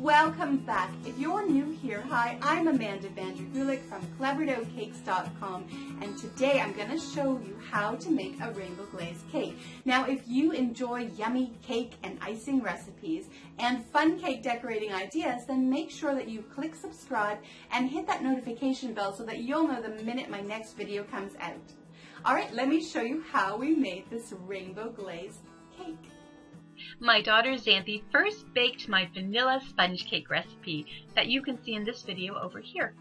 Welcome back. If you're new here, hi, I'm Amanda Gulik from cleverdoughcakes.com, and today I'm going to show you how to make a rainbow glaze cake. Now, if you enjoy yummy cake and icing recipes and fun cake decorating ideas, then make sure that you click subscribe and hit that notification bell so that you'll know the minute my next video comes out. All right, let me show you how we made this rainbow glaze cake. My daughter Xanthi first baked my vanilla sponge cake recipe that you can see in this video over here.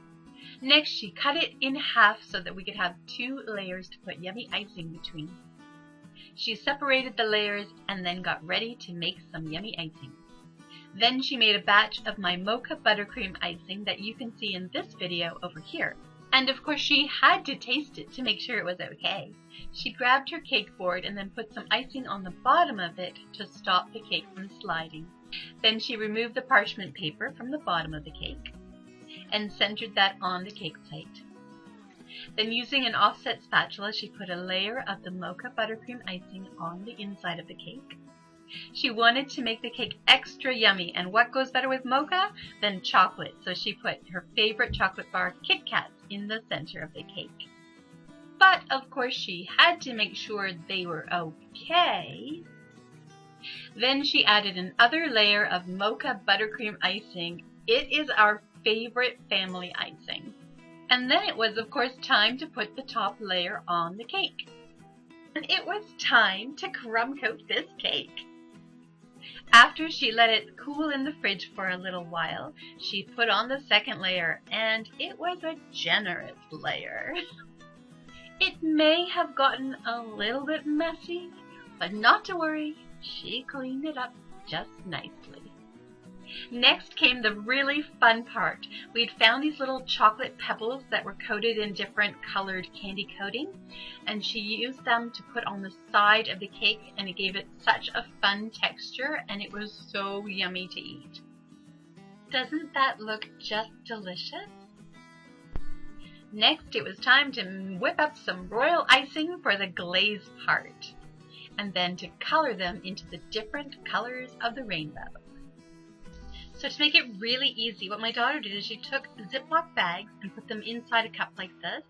Next, she cut it in half so that we could have 2 layers to put yummy icing between. She separated the layers and then got ready to make some yummy icing. Then she made a batch of my mocha buttercream icing that you can see in this video over here. And of course she had to taste it to make sure it was okay. She grabbed her cake board and then put some icing on the bottom of it to stop the cake from sliding. Then she removed the parchment paper from the bottom of the cake and centered that on the cake plate. Then using an offset spatula, she put a layer of the mocha buttercream icing on the inside of the cake. She wanted to make the cake extra yummy, and what goes better with mocha than chocolate? So she put her favorite chocolate bar, Kit Kats, in the center of the cake. But of course she had to make sure they were okay. Then she added another layer of mocha buttercream icing. It is our favorite family icing. And then it was of course time to put the top layer on the cake. And it was time to crumb coat this cake. After she let it cool in the fridge for a little while, she put on the second layer, and it was a generous layer. It may have gotten a little bit messy, but not to worry, she cleaned it up just nicely. Next came the really fun part. We'd found these little chocolate pebbles that were coated in different colored candy coating, and she used them to put on the side of the cake, and it gave it such a fun texture, and it was so yummy to eat. Doesn't that look just delicious? Next, it was time to whip up some royal icing for the glaze part, and then to color them into the different colors of the rainbow. So to make it really easy, what my daughter did is she took ziploc bags and put them inside a cup like this,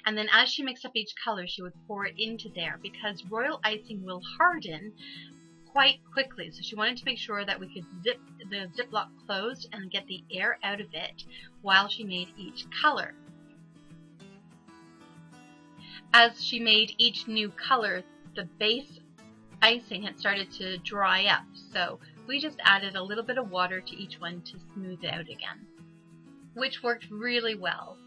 and then as she mixed up each color, she would pour it into there because royal icing will harden quite quickly. So she wanted to make sure that we could zip the ziploc closed and get the air out of it while she made each color. As she made each new color, the base icing had started to dry up, so we just added a little bit of water to each one to smooth it out again, which worked really well.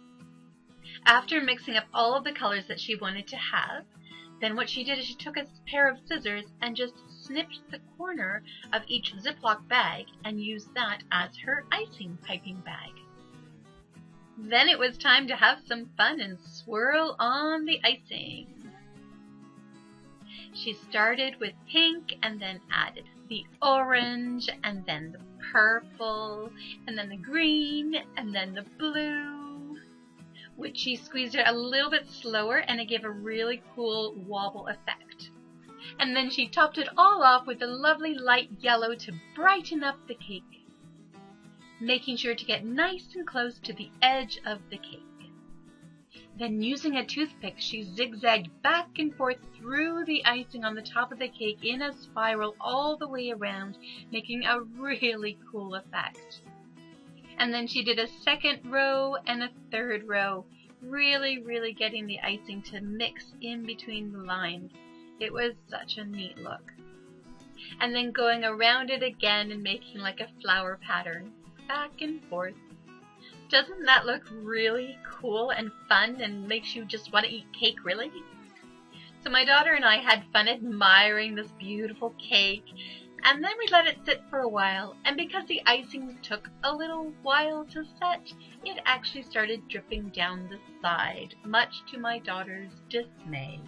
After mixing up all of the colors that she wanted to have, then what she did is she took a pair of scissors and just snipped the corner of each Ziploc bag and used that as her icing piping bag. Then it was time to have some fun and swirl on the icing. She started with pink and then added the orange and then the purple and then the green and then the blue, which she squeezed it a little bit slower and it gave a really cool wobble effect. And then she topped it all off with a lovely light yellow to brighten up the cake, making sure to get nice and close to the edge of the cake. Then using a toothpick, she zigzagged back and forth through the icing on the top of the cake in a spiral all the way around, making a really cool effect. And then she did a second row and a third row, really getting the icing to mix in between the lines. It was such a neat look. And then going around it again and making like a flower pattern, back and forth. Doesn't that look really cool and fun and makes you just want to eat cake, really? So my daughter and I had fun admiring this beautiful cake, and then we let it sit for a while, and because the icing took a little while to set, it actually started dripping down the side, much to my daughter's dismay.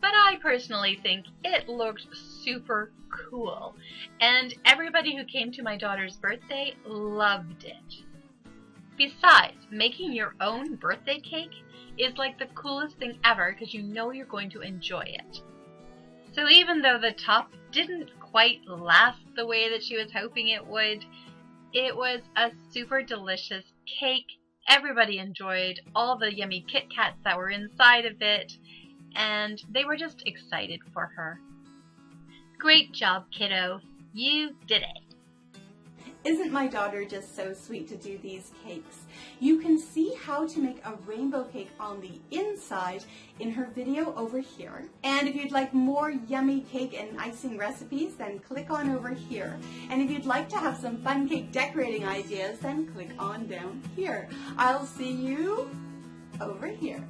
But I personally think it looked super cool, and everybody who came to my daughter's birthday loved it. Besides, making your own birthday cake is like the coolest thing ever because you know you're going to enjoy it. So even though the top didn't quite last the way that she was hoping it would. It was a super delicious cake. Everybody enjoyed all the yummy Kit Kats that were inside of it, and they were just excited for her. Great job, kiddo. You did it. Isn't my daughter just so sweet to do these cakes? You can see how to make a rainbow cake on the inside in her video over here. And if you'd like more yummy cake and icing recipes, then click on over here. And if you'd like to have some fun cake decorating ideas, then click on down here. I'll see you over here.